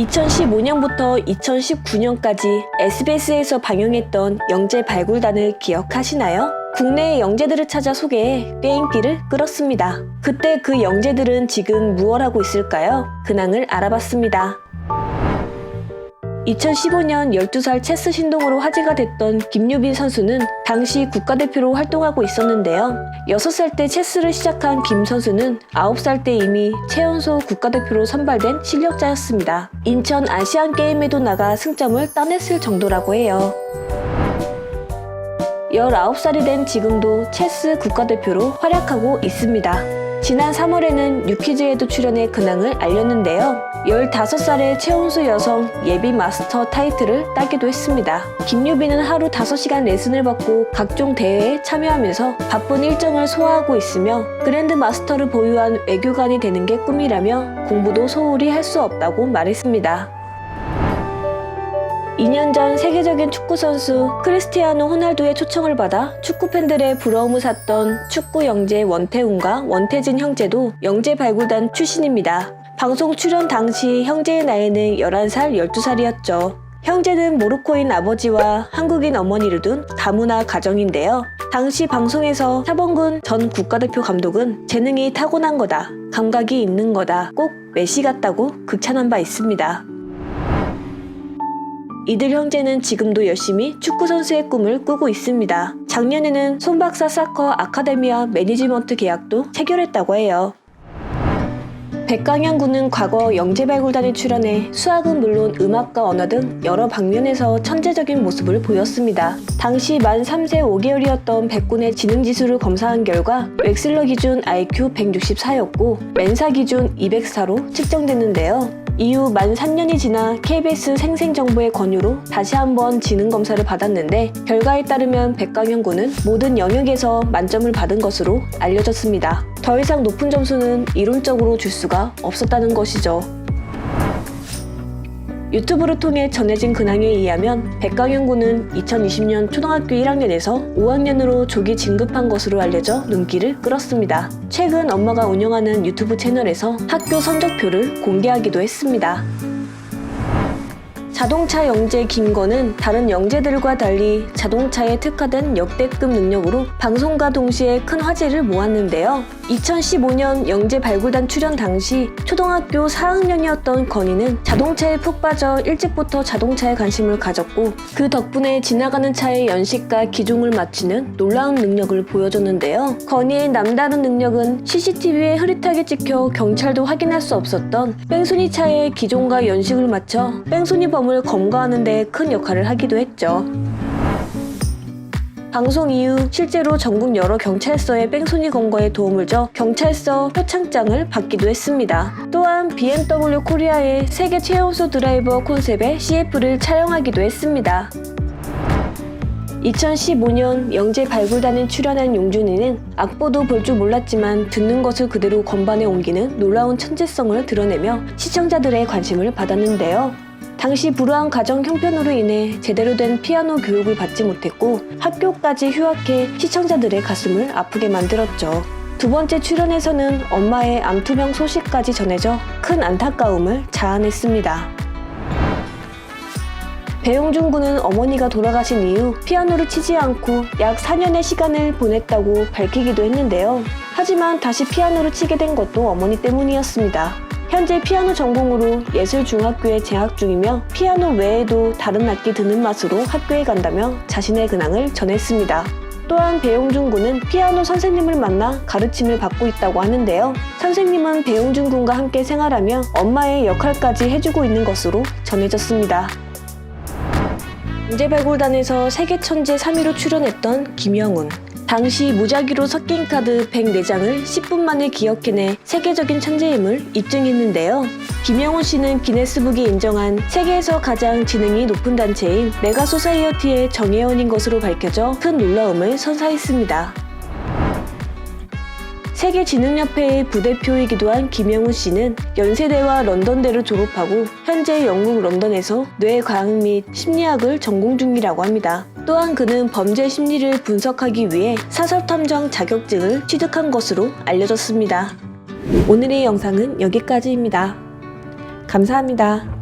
2015년부터 2019년까지 SBS에서 방영했던 영재 발굴단을 기억하시나요? 국내의 영재들을 찾아 소개해 꽤 인기를 끌었습니다. 그때 그 영재들은 지금 무얼 하고 있을까요? 근황을 알아봤습니다. 2015년 12살 체스 신동으로 화제가 됐던 김유빈 선수는 당시 국가대표로 활동하고 있었는데요. 6살 때 체스를 시작한 김 선수는 9살 때 이미 최연소 국가대표로 선발된 실력자였습니다. 인천 아시안게임에도 나가 승점을 따냈을 정도라고 해요. 19살이 된 지금도 체스 국가대표로 활약하고 있습니다. 지난 3월에는 뉴퀴즈에도 출연해 근황을 알렸는데요. 15살의 최연소 여성 예비 마스터 타이틀을 따기도 했습니다. 김유빈은 하루 5시간 레슨을 받고 각종 대회에 참여하면서 바쁜 일정을 소화하고 있으며 그랜드 마스터를 보유한 외교관이 되는 게 꿈이라며 공부도 소홀히 할 수 없다고 말했습니다. 2년 전 세계적인 축구 선수 크리스티아노 호날두의 초청을 받아 축구 팬들의 부러움을 샀던 축구 영재 원태훈과 원태진 형제도 영재 발굴단 출신입니다. 방송 출연 당시 형제의 나이는 11살, 12살이었죠. 형제는 모로코인 아버지와 한국인 어머니를 둔 다문화 가정인데요. 당시 방송에서 차범근 전 국가대표 감독은 재능이 타고난 거다, 감각이 있는 거다, 꼭 메시 같다고 극찬한 바 있습니다. 이들 형제는 지금도 열심히 축구선수의 꿈을 꾸고 있습니다. 작년에는 손박사 사커 아카데미와 매니지먼트 계약도 체결했다고 해요. 백강현 군은 과거 영재발굴단에 출연해 수학은 물론 음악과 언어 등 여러 방면에서 천재적인 모습을 보였습니다. 당시 만 3세 5개월이었던 백군의 지능지수를 검사한 결과 웩슬러 기준 IQ 164였고 멘사 기준 204로 측정됐는데요. 이후 만 3년이 지나 KBS 생생정보의 권유로 다시 한번 지능검사를 받았는데 결과에 따르면 백강현 군은 모든 영역에서 만점을 받은 것으로 알려졌습니다. 더 이상 높은 점수는 이론적으로 줄 수가 없었다는 것이죠. 유튜브를 통해 전해진 근황에 의하면 백강현 군은 2020년 초등학교 1학년에서 5학년으로 조기 진급한 것으로 알려져 눈길을 끌었습니다. 최근 엄마가 운영하는 유튜브 채널에서 학교 성적표를 공개하기도 했습니다. 자동차 영재 김건은 다른 영재들과 달리 자동차에 특화된 역대급 능력으로 방송과 동시에 큰 화제를 모았는데요. 2015년 영재 발굴단 출연 당시 초등학교 4학년이었던 건이는 자동차에 푹 빠져 일찍부터 자동차에 관심을 가졌고 그 덕분에 지나가는 차의 연식과 기종을 맞추는 놀라운 능력을 보여줬는데요. 건이의 남다른 능력은 CCTV에 흐릿하게 찍혀 경찰도 확인할 수 없었던 뺑소니 차의 기종과 연식을 맞춰 뺑소니 범을 검거하는 데 큰 역할을 하기도 했죠. 방송 이후 실제로 전국 여러 경찰서의 뺑소니 검거에 도움을 줘 경찰서 표창장을 받기도 했습니다. 또한 BMW 코리아의 세계 최연소 드라이버 콘셉트의 CF를 촬영하기도 했습니다. 2015년 영재 발굴단에 출연한 용준이는 악보도 볼 줄 몰랐지만 듣는 것을 그대로 건반에 옮기는 놀라운 천재성을 드러내며 시청자들의 관심을 받았는데요. 당시 불우한 가정 형편으로 인해 제대로 된 피아노 교육을 받지 못했고 학교까지 휴학해 시청자들의 가슴을 아프게 만들었죠. 두 번째 출연에서는 엄마의 암투병 소식까지 전해져 큰 안타까움을 자아냈습니다. 배용준 군은 어머니가 돌아가신 이후 피아노를 치지 않고 약 4년의 시간을 보냈다고 밝히기도 했는데요. 하지만 다시 피아노를 치게 된 것도 어머니 때문이었습니다. 현재 피아노 전공으로 예술중학교에 재학 중이며 피아노 외에도 다른 악기 듣는 맛으로 학교에 간다며 자신의 근황을 전했습니다. 또한 배용준 군은 피아노 선생님을 만나 가르침을 받고 있다고 하는데요. 선생님은 배용준 군과 함께 생활하며 엄마의 역할까지 해주고 있는 것으로 전해졌습니다. 영재발굴단에서 세계천재 3위로 출연했던 김영훈. 당시 무작위로 섞인 카드 104장을 10분 만에 기억해내 세계적인 천재임을 입증했는데요. 김영훈 씨는 기네스북이 인정한 세계에서 가장 지능이 높은 단체인 메가소사이어티의 정회원인 것으로 밝혀져 큰 놀라움을 선사했습니다. 세계지능협회의 부대표이기도 한 김영훈 씨는 연세대와 런던대를 졸업하고 현재 영국 런던에서 뇌과학 및 심리학을 전공 중이라고 합니다. 또한 그는 범죄 심리를 분석하기 위해 사설탐정 자격증을 취득한 것으로 알려졌습니다. 오늘의 영상은 여기까지입니다. 감사합니다.